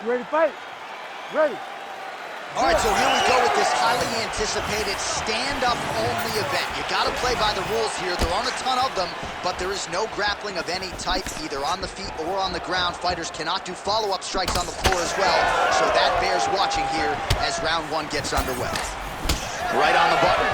ready to fight? Ready. All right, so here we go with this highly anticipated stand-up only event. You gotta play by the rules here. There aren't a ton of them, but there is no grappling of any type, either on the feet or on the ground. Fighters cannot do follow-up strikes on the floor as well, so that bears watching here as round one gets underway. Right on the button.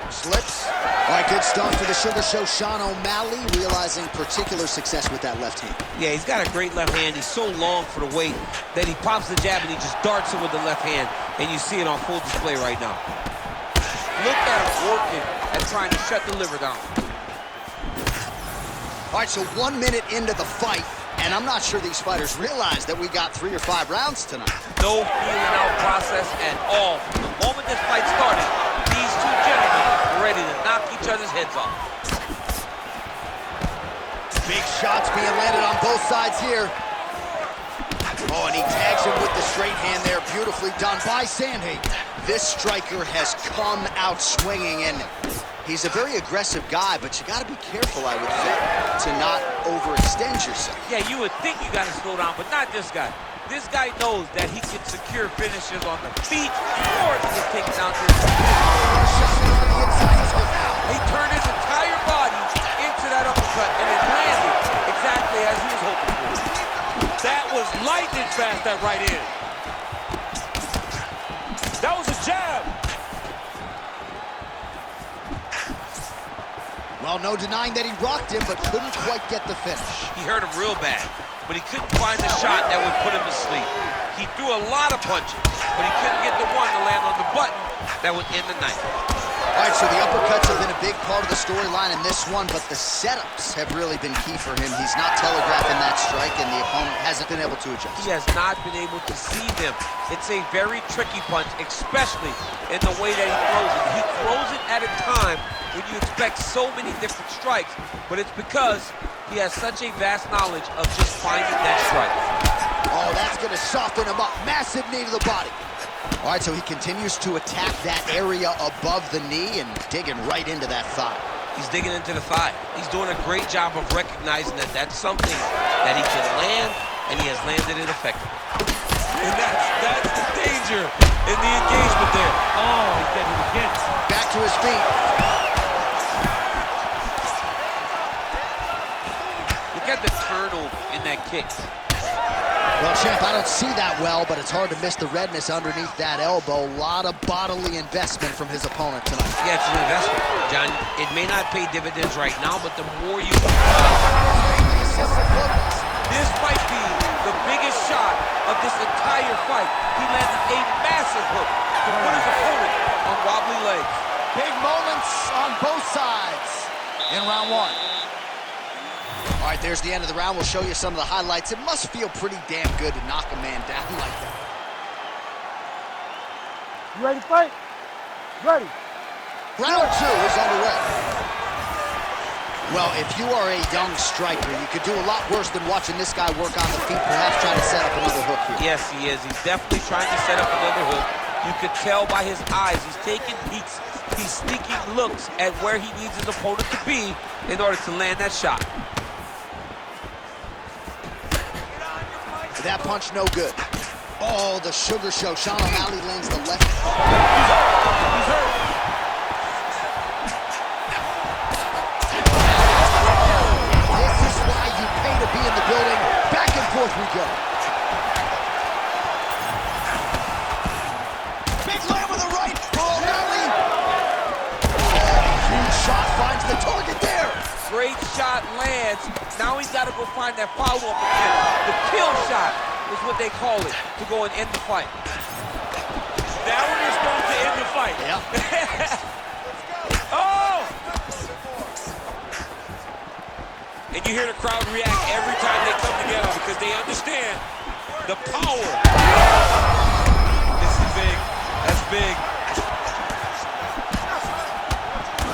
Slips. All right, good start for the Sugar Show. Sean O'Malley realizing particular success with that left hand. Yeah, he's got a great left hand. He's so long for the weight that he pops the jab and he just darts it with the left hand, and you see it on full display right now. Look at him working and trying to shut the liver down. All right, so 1 minute into the fight, and I'm not sure these fighters realize that we got 3 or 5 rounds tonight. No feeling out process at all. From the moment this fight started, these two gentlemen were ready to knock each other's heads off. Big shots being landed on both sides here. Oh, and he tags him with the straight hand there. Beautifully done by Sandhagen. This striker has come out swinging, and he's a very aggressive guy, but you got to be careful, I would think, to not overextend yourself. Yeah, you would think you got to slow down, but not this guy. This guy knows that he can secure finishes on the feet or he can take it down to his feet. He turned his entire body into that uppercut, and it landed exactly as he was hoping for. That was lightning fast, that right hand. That was a jab. Well, no denying that he rocked him, but couldn't quite get the finish. He hurt him real bad, but he couldn't find the shot that would put him to sleep. He threw a lot of punches, but he couldn't get the one to land on the button that would end the night. All right, so the uppercuts have been a big part of the storyline in this one, but the setups have really been key for him. He's not telegraphing that strike, and the opponent hasn't been able to adjust. He has not been able to see them. It's a very tricky punch, especially in the way that he throws it. He throws it at a time when you expect so many different strikes, but it's because he has such a vast knowledge of just finding that strike. Oh, that's going to soften him up. Massive knee to the body. All right, so he continues to attack that area above the knee and digging right into that thigh. He's digging into the thigh. He's doing a great job of recognizing that that's something that he can land, and he has landed it effectively. And that's the danger in the engagement there. Oh, he's getting it again. Back to his feet. Look at the turnover in that kick. Well, champ, I don't see that well, but it's hard to miss the redness underneath that elbow. A lot of bodily investment from his opponent tonight. Yeah, it's an investment, John. It may not pay dividends right now, but the more you... This might be the biggest shot of this entire fight. He landed a massive hook to put his opponent on wobbly legs. Big moments on both sides in round one. All right, there's the end of the round. We'll show you some of the highlights. It must feel pretty damn good to knock a man down like that. You ready to fight? Ready. Round two is underway. Well, if you are a young striker, you could do a lot worse than watching this guy work on the feet, perhaps trying to set up another hook here. Yes, he is. He's definitely trying to set up another hook. You could tell by his eyes. He's taking peeks. He's sneaking looks at where he needs his opponent to be in order to land that shot. That punch no good. Oh, the Sugar Show. Sean O'Malley lands the left. He's hurt. This is why you pay to be in the building. Back and forth we go. Big land with a right for O'Malley. Huge shot finds the target there. Great shot lands. Now he's got to go find that follow-up again. The kill shot is what they call it, to go and end the fight. That one is going to end the fight. Yeah. Oh! And you hear the crowd react every time they come together because they understand the power. This is big. That's big.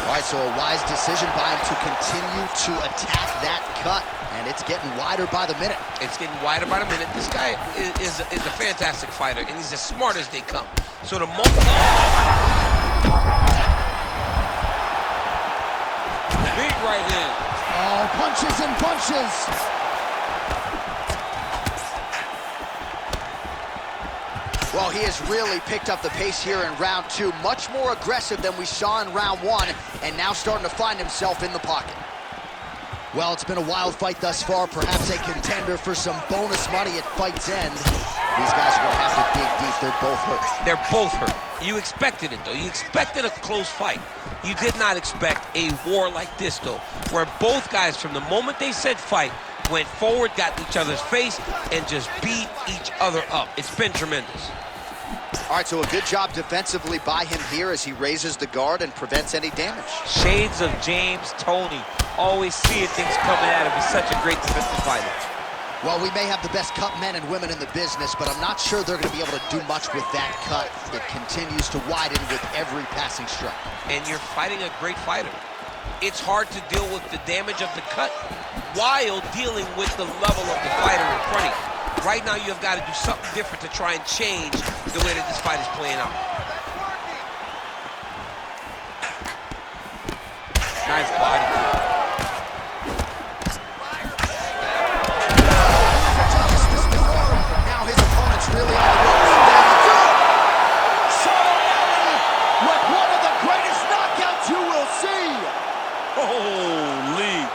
All right, so a wise decision by him to continue to attack that cut, and it's getting wider by the minute. It's getting wider by the minute. This guy is a fantastic fighter, and he's as smart as they come. So the moment... Big right hand. Oh, punches and punches. Well, he has really picked up the pace here in round 2. Much more aggressive than we saw in round 1, and now starting to find himself in the pocket. Well, it's been a wild fight thus far, perhaps a contender for some bonus money at fight's end. These guys are going to have to dig deep. They're both hurt. They're both hurt. You expected it, though. You expected a close fight. You did not expect a war like this, though, where both guys, from the moment they said fight, went forward, got in each other's face, and just beat each other up. It's been tremendous. All right, so a good job defensively by him here as he raises the guard and prevents any damage. Shades of James Toney. Always seeing things coming at him. He's such a great defensive fighter. Well, we may have the best cut men and women in the business, but I'm not sure they're going to be able to do much with that cut. It continues to widen with every passing strike. And you're fighting a great fighter. It's hard to deal with the damage of the cut while dealing with the level of the fighter in front of you. Right now, you have got to do something different to try and change the way that this fight is playing out. Nice body. Really on the ropes. So with one of the greatest knockouts you will see. Holy.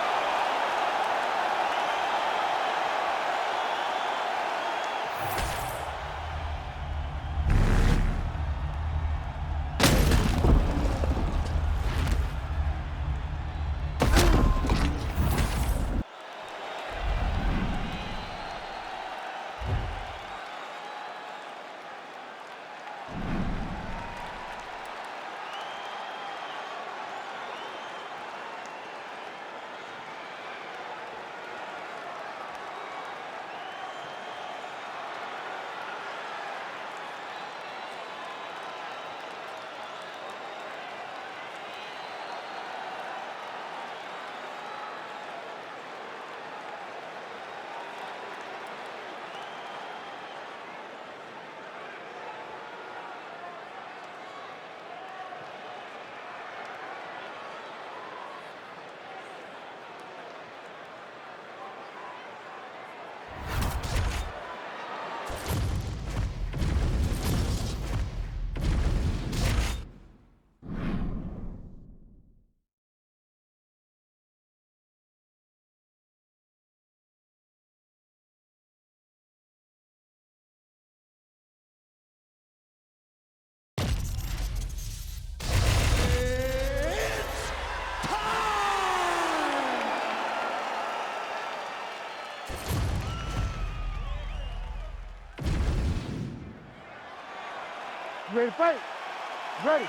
You ready to fight? Ready.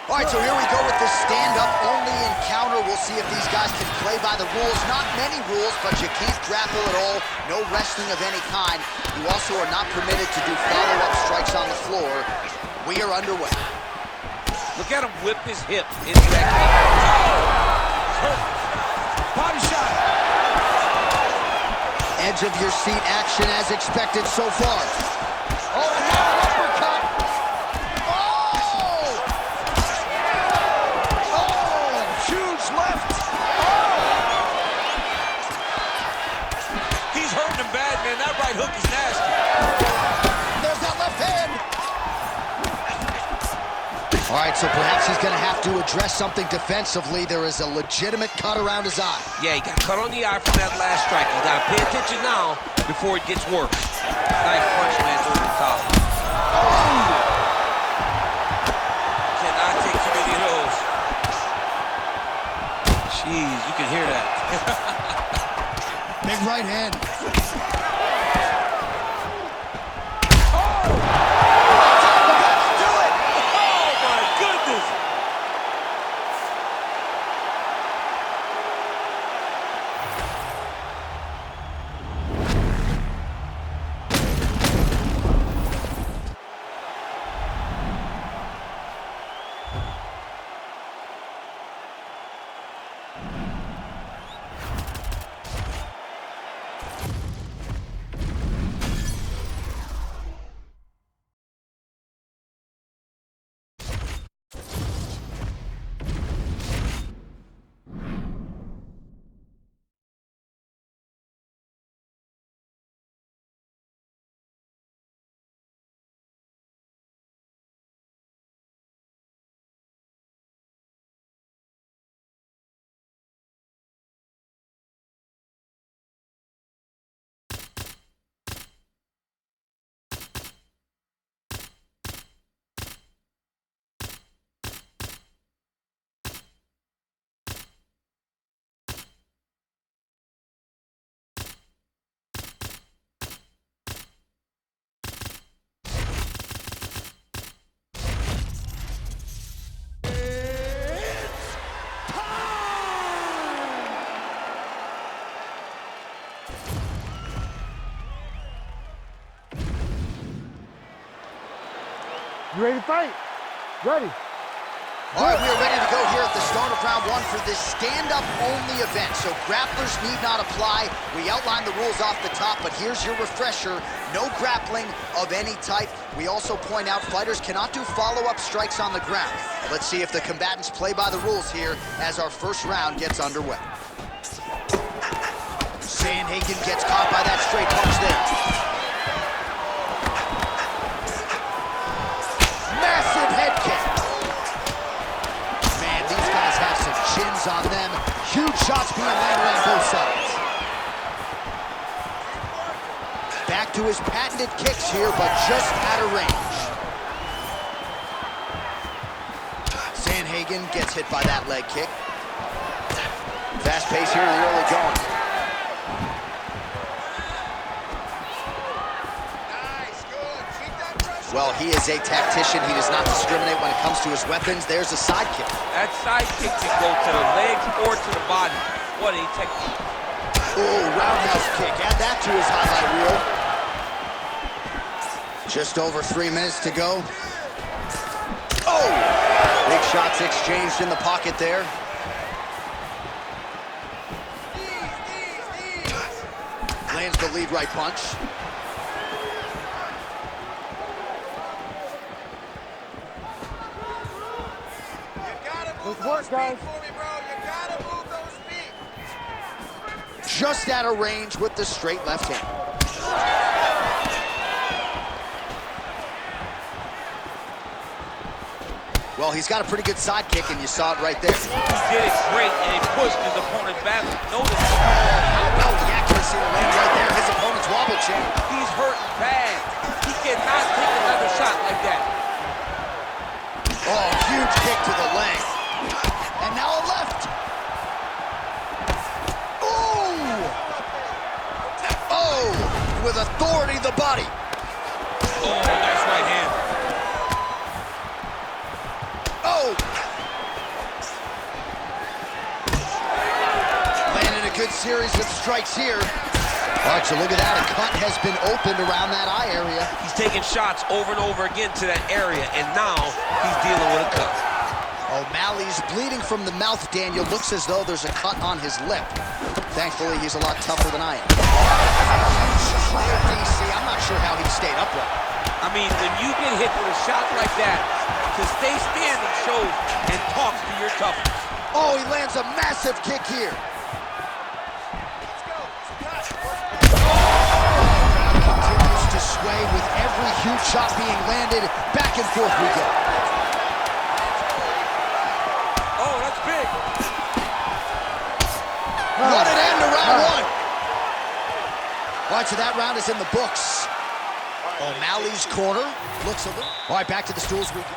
All right, so here we go with the stand-up only encounter. We'll see if these guys can play by the rules. Not many rules, but you can't grapple at all. No wrestling of any kind. You also are not permitted to do follow-up strikes on the floor. We are underway. Look at him whip his hip into that kick. Body shot. Edge of your seat action as expected so far. Oh, now uppercut. Left. He's hurting him bad, man. That right hook is nasty. There's that left hand. All right, so perhaps he's going to have to address something defensively. There is a legitimate cut around his eye. Yeah, he got cut on the eye from that last strike. You got to pay attention now before it gets worse. Nice punch, man, over the top. Cannot take too many of those. Jeez, you can hear that. Big right hand. You ready to fight? Ready. All right, we are ready to go here at the start of round one for this stand-up only event. So grapplers need not apply. We outlined the rules off the top, but here's your refresher. No grappling of any type. We also point out fighters cannot do follow-up strikes on the ground. Let's see if the combatants play by the rules here as our first round gets underway. Sandhagen gets caught by that straight punch there. Massive head kick. Man, these guys have some chins on them. Huge shots being landed on both sides. Back to his patented kicks here, but just out of range. Sandhagen gets hit by that leg kick. Fast pace here in the early going. Well, he is a tactician. He does not discriminate when it comes to his weapons. There's a side kick. That side kick can go to the legs or to the body. What a technique. Oh, roundhouse kick. Add that to his highlight reel. Just over 3 minutes to go. Oh! Big shots exchanged in the pocket there. Lands the lead right punch. Let's work, guys. Just out of range with the straight left hand. Well, he's got a pretty good side kick, and you saw it right there. He did it great, and he pushed his opponent back. Notice well, the accuracy to land right there. His opponent's wobble chain. he's hurting bad. He cannot take another shot like that. Oh, huge kick to the leg. And now a left. Ooh! Oh! With authority, the body. Oh, that's right hand. Oh! Landing a good series of strikes here. All right, so look at that. A cut has been opened around that eye area. He's taking shots over and over again to that area, and now he's dealing with a cut. O'Malley's bleeding from the mouth, Daniel. Looks as though there's a cut on his lip. Thankfully, he's a lot tougher than I am. DC, I'm not sure how he stayed upright. I mean, when you get hit with a shot like that, to stay standing shows and talks to your toughness. Oh, he lands a massive kick here. Continues to sway with every huge shot being landed. Back and forth we go. Oh, that's big. What an end to round one. All right, so that round is in the books. O'Malley's corner looks a little... All right, back to the stools we go.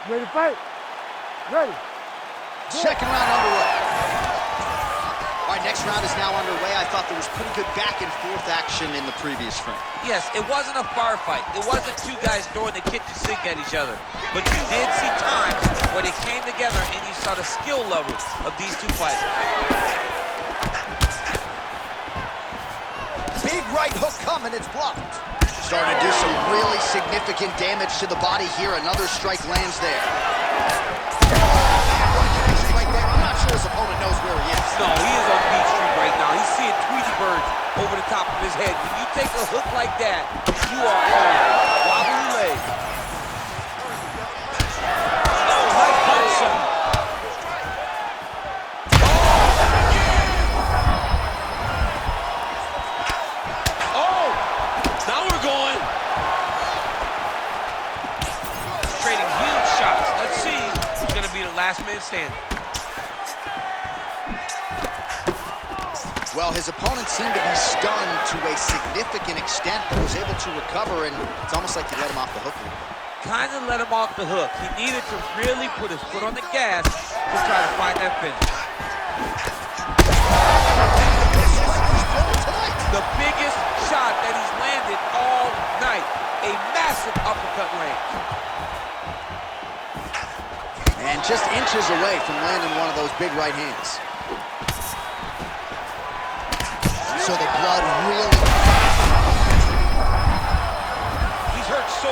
Ready to fight? Ready. Second round underway. All right, next round is now underway. I thought there was pretty good back and forth action in the previous frame. Yes, it wasn't a firefight. It wasn't two guys throwing the kitchen sink at each other. But you did see times where they came together and you saw the skill levels of these two fighters. Big right hook coming, it's blocked. Starting to do some really significant damage to the body here. Another strike lands there. Right there. I'm not sure his opponent knows where he is. No, he is on Beach Street right now. He's seeing Tweety birds over the top of his head. When you take a hook like that, you are on wobbly legs. Oh, nice punch, son. Oh, now we're going. Trading huge shots. Let's see who's going to be the last man standing. Well, his opponent seemed to be stunned to a significant extent, but was able to recover, and it's almost like he let him off the hook. Kind of let him off the hook. He needed to really put his foot on the gas to try to find that finish. The biggest shot that he's landed all night. A massive uppercut lands. And just inches away from landing one of those big right hands. So the blood really... He's hurt so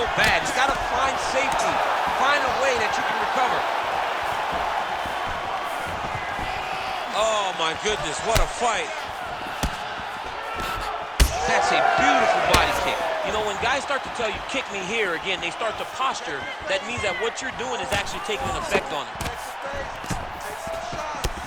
goodness, what a fight. That's a beautiful body kick. You know, when guys start to tell you, kick me here, again, they start to posture. That means that what you're doing is actually taking an effect on it.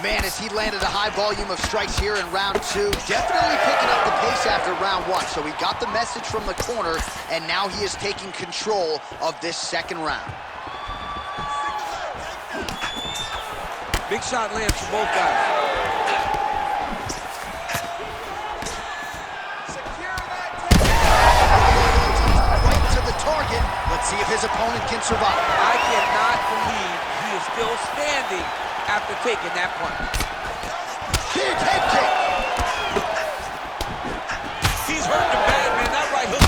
Man, as he landed a high volume of strikes here in round 2, definitely picking up the pace after round 1. So he got the message from the corner, and now he is taking control of this second round. Big shot lands for both guys. Right to the target. Let's see if his opponent can survive. I cannot believe he is still standing after taking that punch. Big head kick. He's hurting him bad, man. That right hook.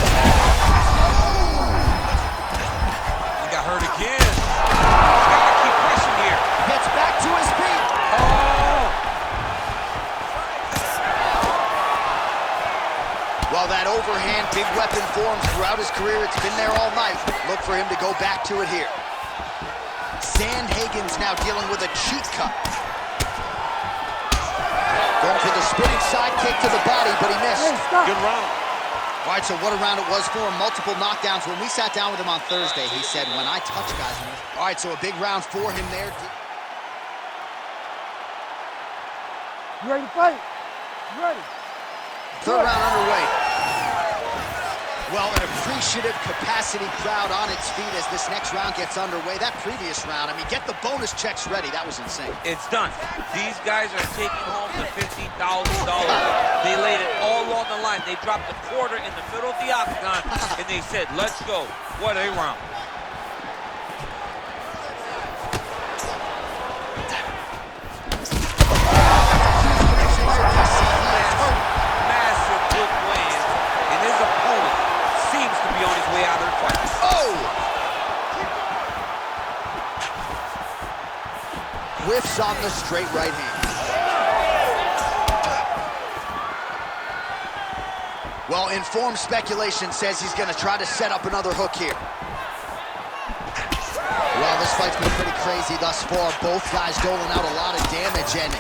He got hurt again. He's got to keep pressing here. Gets back to his feet. Oh! Well, that overhand big weapon forms throughout his career. It's been there all night. Look for him to go back to it here. Sandhagen's now dealing with a cheek cut. Going for the spinning side kick to the body, but he missed. Hey, Good round. All right, so what a round it was for him. Multiple knockdowns. When we sat down with him on Thursday, he said, when I touch guys... All right, so a big round for him there. You ready to fight? You ready? Third round underway. Well, an appreciative capacity crowd on its feet as this next round gets underway. That previous round, I mean, get the bonus checks ready. That was insane. It's done. These guys are taking home the $15,000. They laid it all on the line. They dropped a quarter in the middle of the octagon, and they said, let's go. What a round. Massive good win, and his opponent seems to be on his way out of the fight. Oh! Whiffs on the straight right hand. Well, informed speculation says he's going to try to set up another hook here. Well, this fight's been pretty crazy thus far. Both guys doling out a lot of damage, and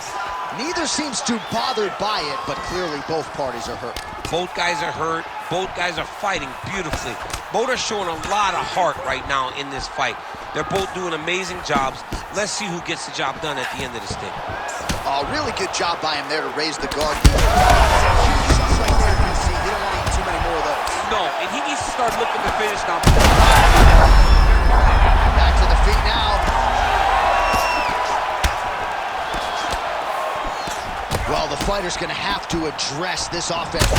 neither seems too bothered by it, but clearly both parties are hurt. Both guys are hurt. Both guys are fighting beautifully. Both are showing a lot of heart right now in this fight. They're both doing amazing jobs. Let's see who gets the job done at the end of this thing. Really good job by him there to raise the guard. Huge shots right there, you can see. You don't want to eat too many more of those. No, and he needs to start looking to finish now. Back to the feet now. Well, the fighter's going to have to address this offense.